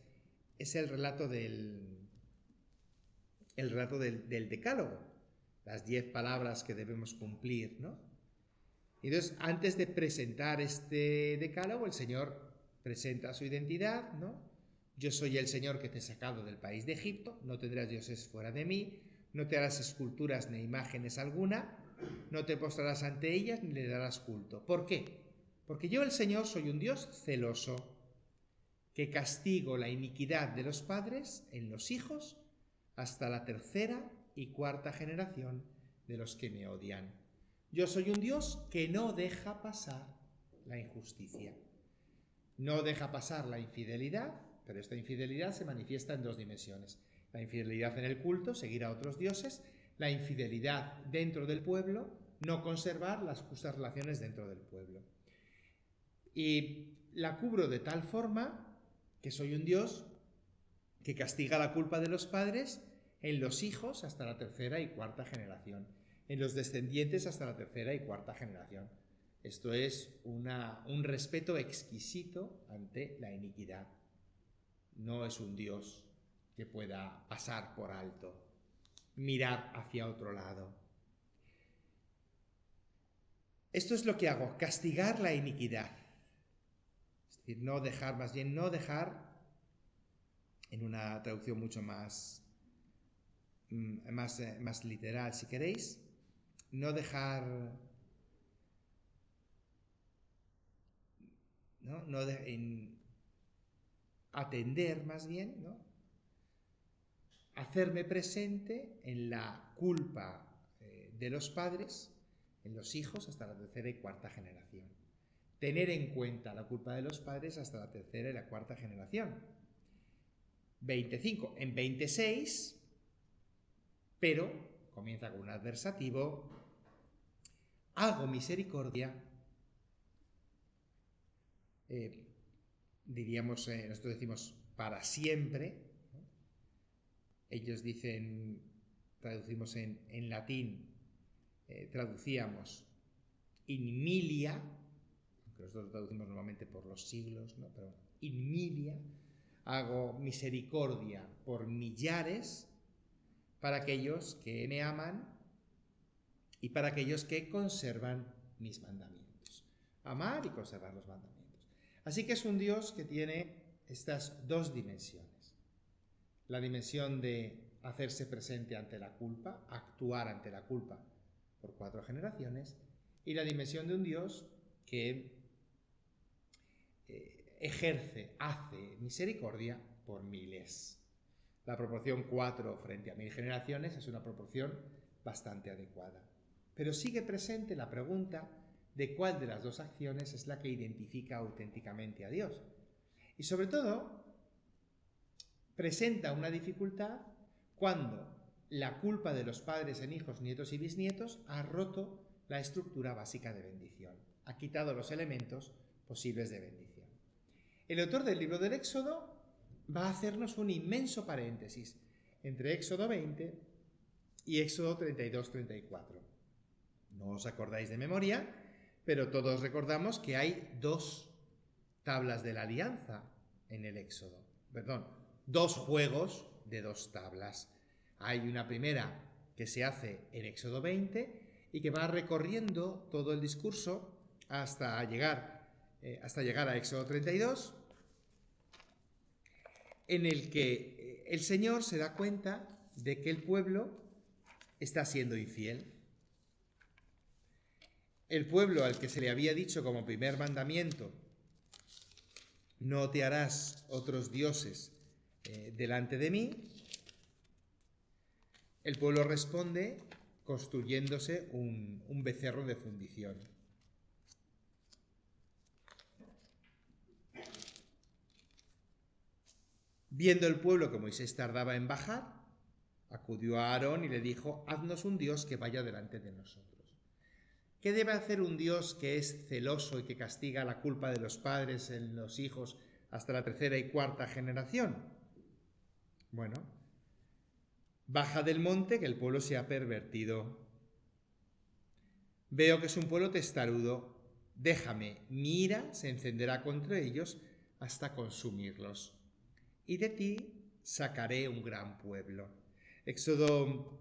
es el relato del decálogo, las 10 palabras que debemos cumplir, ¿no? Entonces, antes de presentar este decálogo, el Señor presenta su identidad, ¿no? Yo soy el Señor que te he sacado del país de Egipto, no tendrás dioses fuera de mí, no te harás esculturas ni imágenes alguna, no te postrarás ante ellas ni le darás culto. ¿Por qué? Porque yo, el Señor, soy un Dios celoso, que castigo la iniquidad de los padres en los hijos hasta la tercera y cuarta generación de los que me odian. Yo soy un Dios que no deja pasar la injusticia. No deja pasar la infidelidad, pero esta infidelidad se manifiesta en dos dimensiones. La infidelidad en el culto, seguir a otros dioses; la infidelidad dentro del pueblo, no conservar las justas relaciones dentro del pueblo. Y la cubro de tal forma que soy un Dios que castiga la culpa de los padres en los hijos hasta la tercera y cuarta generación, en los descendientes hasta la tercera y cuarta generación. Esto es un respeto exquisito ante la iniquidad. No es un Dios que pueda pasar por alto, mirar hacia otro lado. Esto es lo que hago, castigar la iniquidad. Es decir, no dejar, en una traducción mucho más literal, si queréis, no dejar, ¿no? Atender más bien, ¿no? Hacerme presente en la culpa de los padres, en los hijos, hasta la tercera y cuarta generación. Tener en cuenta la culpa de los padres hasta la tercera y la cuarta generación. 25. En 26, pero, comienza con un adversativo, hago misericordia, nosotros decimos para siempre, ¿no? Ellos dicen, traducimos en latín, traducíamos in milia, aunque nosotros traducimos normalmente por los siglos, ¿no? Pero in milia, hago misericordia por millares para aquellos que me aman y para aquellos que conservan mis mandamientos. Amar y conservar los mandamientos. Así que es un Dios que tiene estas dos dimensiones. La dimensión de hacerse presente ante la culpa, actuar ante la culpa por 4 generaciones, y la dimensión de un Dios que hace misericordia por miles. La proporción 4 frente a 1000 generaciones es una proporción bastante adecuada. Pero sigue presente la pregunta de cuál de las dos acciones es la que identifica auténticamente a Dios. Y sobre todo, presenta una dificultad cuando la culpa de los padres en hijos, nietos y bisnietos ha roto la estructura básica de bendición, ha quitado los elementos posibles de bendición. El autor del libro del Éxodo va a hacernos un inmenso paréntesis entre Éxodo 20 y Éxodo 32-34. No os acordáis de memoria, pero todos recordamos que hay 2 tablas de la alianza en el Éxodo. Perdón, 2 juegos de 2 tablas. Hay una primera que se hace en Éxodo 20 y que va recorriendo todo el discurso hasta llegar a Éxodo 32, en el que el Señor se da cuenta de que el pueblo está siendo infiel. El pueblo al que se le había dicho como primer mandamiento, no te harás otros dioses delante de mí, el pueblo responde construyéndose un becerro de fundición. Viendo el pueblo que Moisés tardaba en bajar, acudió a Aarón y le dijo: haznos un Dios que vaya delante de nosotros. ¿Qué debe hacer un Dios que es celoso y que castiga la culpa de los padres en los hijos hasta la tercera y cuarta generación? Bueno, baja del monte, que el pueblo se ha pervertido. Veo que es un pueblo testarudo. Déjame, mi ira se encenderá contra ellos hasta consumirlos. Y de ti sacaré un gran pueblo. Éxodo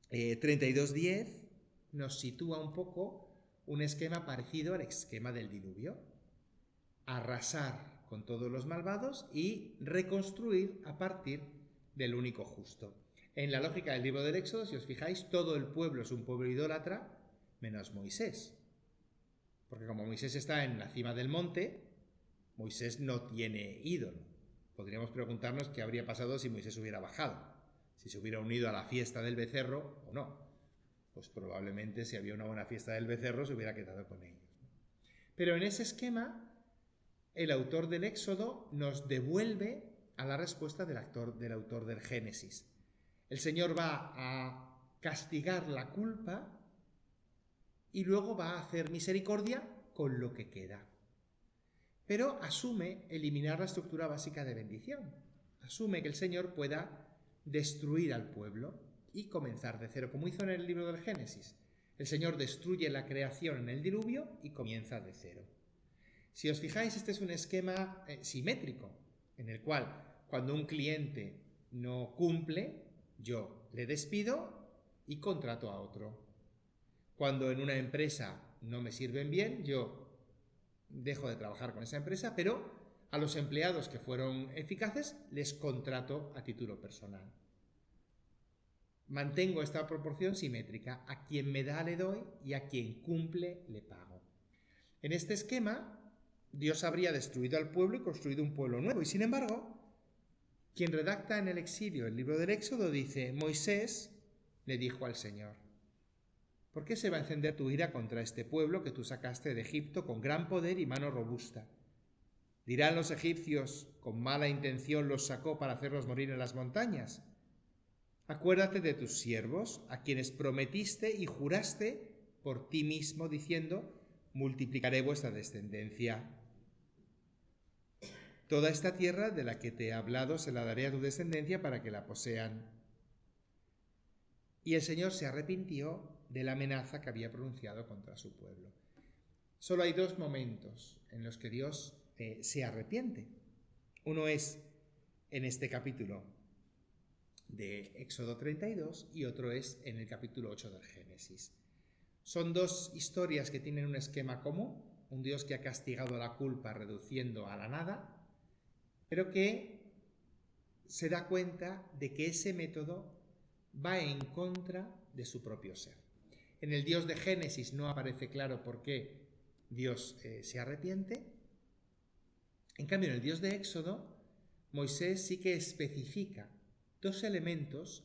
32:10 nos sitúa un poco un esquema parecido al esquema del diluvio. Arrasar con todos los malvados y reconstruir a partir del único justo. En la lógica del libro del Éxodo, si os fijáis, todo el pueblo es un pueblo idólatra, menos Moisés. Porque como Moisés está en la cima del monte, Moisés no tiene ídolo. Podríamos preguntarnos qué habría pasado si Moisés hubiera bajado, si se hubiera unido a la fiesta del becerro o no. Pues probablemente si había una buena fiesta del becerro se hubiera quedado con ellos. Pero en ese esquema, el autor del Éxodo nos devuelve a la respuesta del autor del Génesis. El Señor va a castigar la culpa y luego va a hacer misericordia con lo que queda. Pero asume eliminar la estructura básica de bendición. Asume que el Señor pueda destruir al pueblo y comenzar de cero, como hizo en el libro del Génesis. El Señor destruye la creación en el diluvio y comienza de cero. Si os fijáis, este es un esquema simétrico, en el cual cuando un cliente no cumple, yo le despido y contrato a otro. Cuando en una empresa no me sirven bien, yo dejo de trabajar con esa empresa, pero a los empleados que fueron eficaces les contrato a título personal. Mantengo esta proporción simétrica. A quien me da le doy y a quien cumple le pago. En este esquema, Dios habría destruido al pueblo y construido un pueblo nuevo. Y sin embargo, quien redacta en el exilio el libro del Éxodo dice: Moisés le dijo al Señor: ¿por qué se va a encender tu ira contra este pueblo que tú sacaste de Egipto con gran poder y mano robusta? ¿Dirán los egipcios, con mala intención los sacó para hacerlos morir en las montañas? Acuérdate de tus siervos, a quienes prometiste y juraste por ti mismo, diciendo: multiplicaré vuestra descendencia. Toda esta tierra de la que te he hablado se la daré a tu descendencia para que la posean. Y el Señor se arrepintió de la amenaza que había pronunciado contra su pueblo. Solo hay dos momentos en los que Dios se arrepiente. Uno es en este capítulo de Éxodo 32 y otro es en el capítulo 8 del Génesis. Son dos historias que tienen un esquema común: un Dios que ha castigado la culpa reduciendo a la nada, pero que se da cuenta de que ese método va en contra de su propio ser. En el Dios de Génesis no aparece claro por qué Dios se arrepiente. En cambio, en el Dios de Éxodo, Moisés sí que especifica dos elementos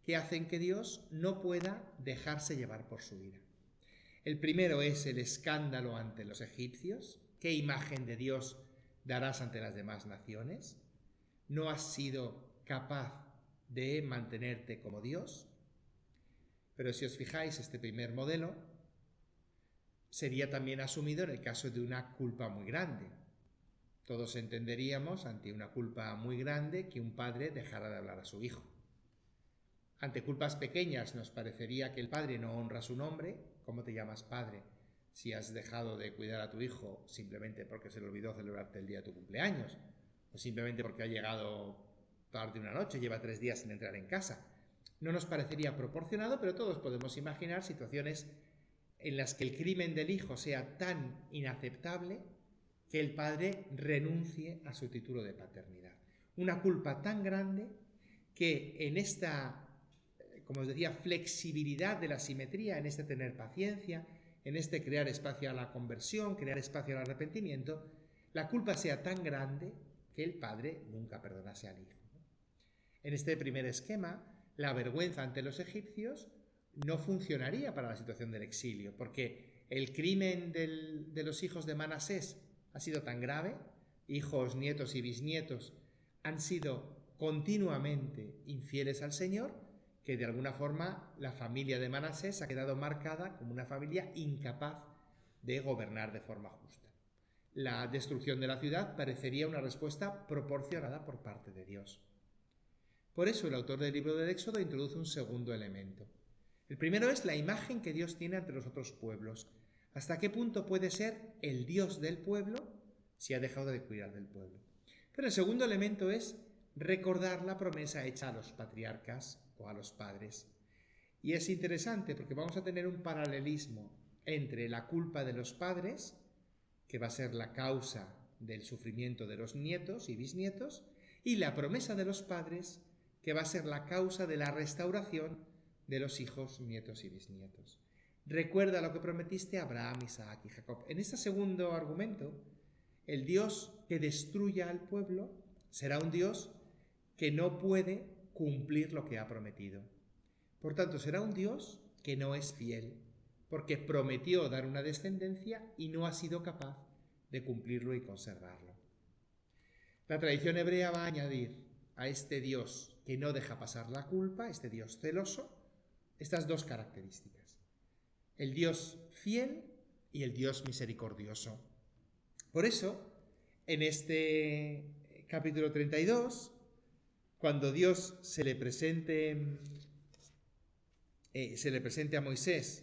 que hacen que Dios no pueda dejarse llevar por su ira. El primero es el escándalo ante los egipcios. ¿Qué imagen de Dios darás ante las demás naciones? ¿No has sido capaz de mantenerte como Dios? Pero si os fijáis, este primer modelo sería también asumido en el caso de una culpa muy grande. Todos entenderíamos ante una culpa muy grande que un padre dejara de hablar a su hijo. Ante culpas pequeñas nos parecería que el padre no honra su nombre. ¿Cómo te llamas padre si has dejado de cuidar a tu hijo simplemente porque se le olvidó celebrarte el día de tu cumpleaños? O simplemente porque ha llegado tarde una noche, lleva 3 días sin entrar en casa. No nos parecería proporcionado, pero todos podemos imaginar situaciones en las que el crimen del hijo sea tan inaceptable que el padre renuncie a su título de paternidad. Una culpa tan grande que en esta, como os decía, flexibilidad de la simetría, en este tener paciencia, en este crear espacio a la conversión, crear espacio al arrepentimiento, la culpa sea tan grande que el padre nunca perdonase al hijo. En este primer esquema, la vergüenza ante los egipcios no funcionaría para la situación del exilio, porque el crimen de los hijos de Manasés ha sido tan grave, hijos, nietos y bisnietos han sido continuamente infieles al Señor, que de alguna forma la familia de Manasés ha quedado marcada como una familia incapaz de gobernar de forma justa. La destrucción de la ciudad parecería una respuesta proporcionada por parte de Dios. Por eso el autor del libro del Éxodo introduce un segundo elemento. El primero es la imagen que Dios tiene ante los otros pueblos. ¿Hasta qué punto puede ser el Dios del pueblo si ha dejado de cuidar del pueblo? Pero el segundo elemento es recordar la promesa hecha a los patriarcas o a los padres. Y es interesante porque vamos a tener un paralelismo entre la culpa de los padres, que va a ser la causa del sufrimiento de los nietos y bisnietos, y la promesa de los padres, que va a ser la causa de la restauración de los hijos, nietos y bisnietos. Recuerda lo que prometiste a Abraham, Isaac y Jacob. En este segundo argumento, el Dios que destruya al pueblo será un Dios que no puede cumplir lo que ha prometido. Por tanto, será un Dios que no es fiel, porque prometió dar una descendencia y no ha sido capaz de cumplirlo y conservarlo. La tradición hebrea va a añadir a este Dios que no deja pasar la culpa, este Dios celoso, estas dos características: el Dios fiel y el Dios misericordioso. Por eso, en este capítulo 32, cuando Dios se le presente a Moisés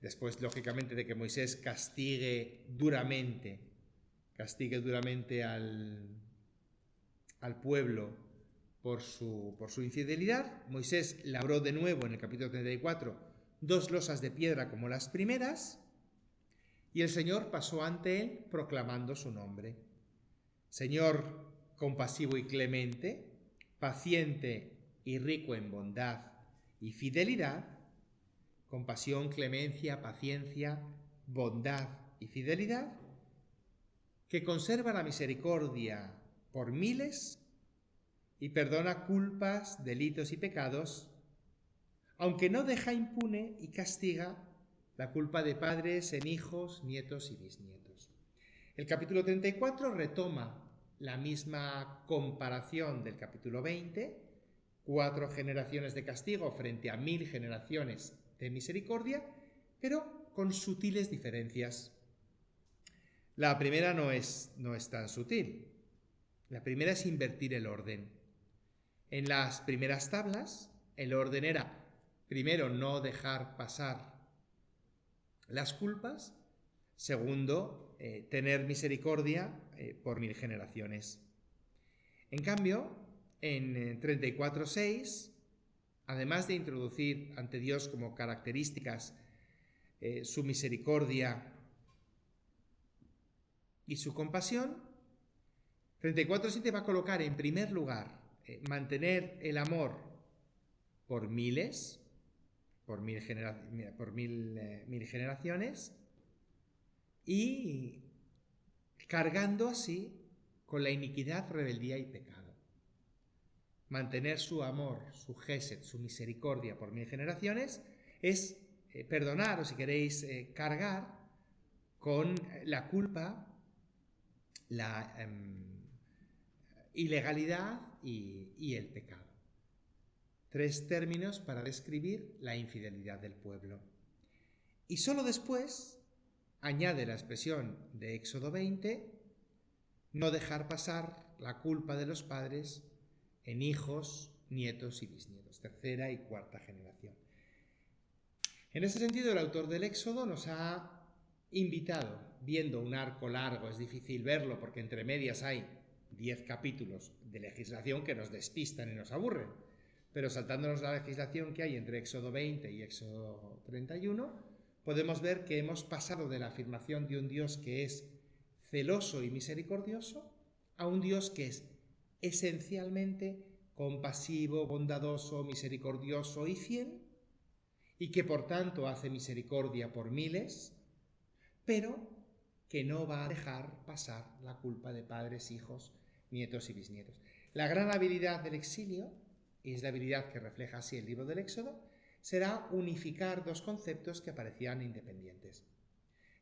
después, lógicamente, de que Moisés castigue duramente al pueblo por su infidelidad, Moisés labró de nuevo en el capítulo 34 2 losas de piedra como las primeras, y el Señor pasó ante él proclamando su nombre. Señor compasivo y clemente, paciente y rico en bondad y fidelidad, compasión, clemencia, paciencia, bondad y fidelidad, que conserva la misericordia por miles y perdona culpas, delitos y pecados, aunque no deja impune y castiga la culpa de padres en hijos, nietos y bisnietos. El capítulo 34 retoma la misma comparación del capítulo 20, 4 generaciones de castigo frente a 1000 generaciones de misericordia, pero con sutiles diferencias. La primera no es tan sutil. La primera es invertir el orden. En las primeras tablas, el orden era, primero, no dejar pasar las culpas, segundo, tener misericordia por 1000 generaciones. En cambio, en 34.6, además de introducir ante Dios como características su misericordia y su compasión, 34.7 va a colocar en primer lugar mantener el amor por miles, por mil generaciones, y cargando así con la iniquidad, rebeldía y pecado. Mantener su amor, su gesed, su misericordia por 1000 generaciones es perdonar, o si queréis, cargar con la culpa, la ilegalidad y el pecado. 3 términos para describir la infidelidad del pueblo. Y solo después añade la expresión de Éxodo 20, no dejar pasar la culpa de los padres en hijos, nietos y bisnietos, tercera y cuarta generación. En ese sentido, el autor del Éxodo nos ha invitado, viendo un arco largo, es difícil verlo porque entre medias hay 10 capítulos de legislación que nos despistan y nos aburren, pero saltándonos la legislación que hay entre Éxodo 20 y Éxodo 31, podemos ver que hemos pasado de la afirmación de un Dios que es celoso y misericordioso a un Dios que es esencialmente compasivo, bondadoso, misericordioso y fiel, y que por tanto hace misericordia por miles, pero que no va a dejar pasar la culpa de padres, hijos, nietos y bisnietos. La gran habilidad del exilio, y es la habilidad que refleja así el libro del Éxodo, será unificar 2 conceptos que parecían independientes.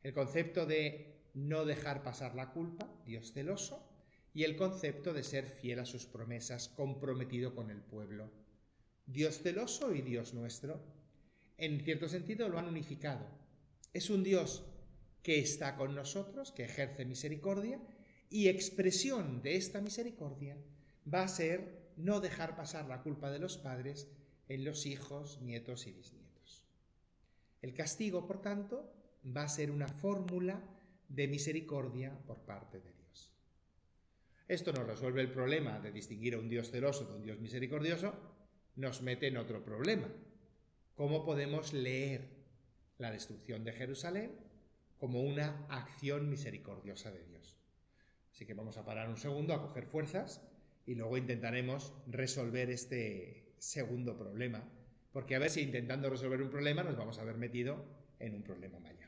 El concepto de no dejar pasar la culpa, Dios celoso, y el concepto de ser fiel a sus promesas, comprometido con el pueblo. Dios celoso y Dios nuestro. En cierto sentido lo han unificado. Es un Dios que está con nosotros, que ejerce misericordia, y expresión de esta misericordia va a ser no dejar pasar la culpa de los padres en los hijos, nietos y bisnietos. El castigo, por tanto, va a ser una fórmula de misericordia por parte de Dios. Esto nos resuelve el problema de distinguir a un Dios celoso de un Dios misericordioso, nos mete en otro problema. ¿Cómo podemos leer la destrucción de Jerusalén como una acción misericordiosa de Dios? Así que vamos a parar un segundo a coger fuerzas y luego intentaremos resolver este segundo problema, porque a ver si intentando resolver un problema nos vamos a haber metido en un problema mayor.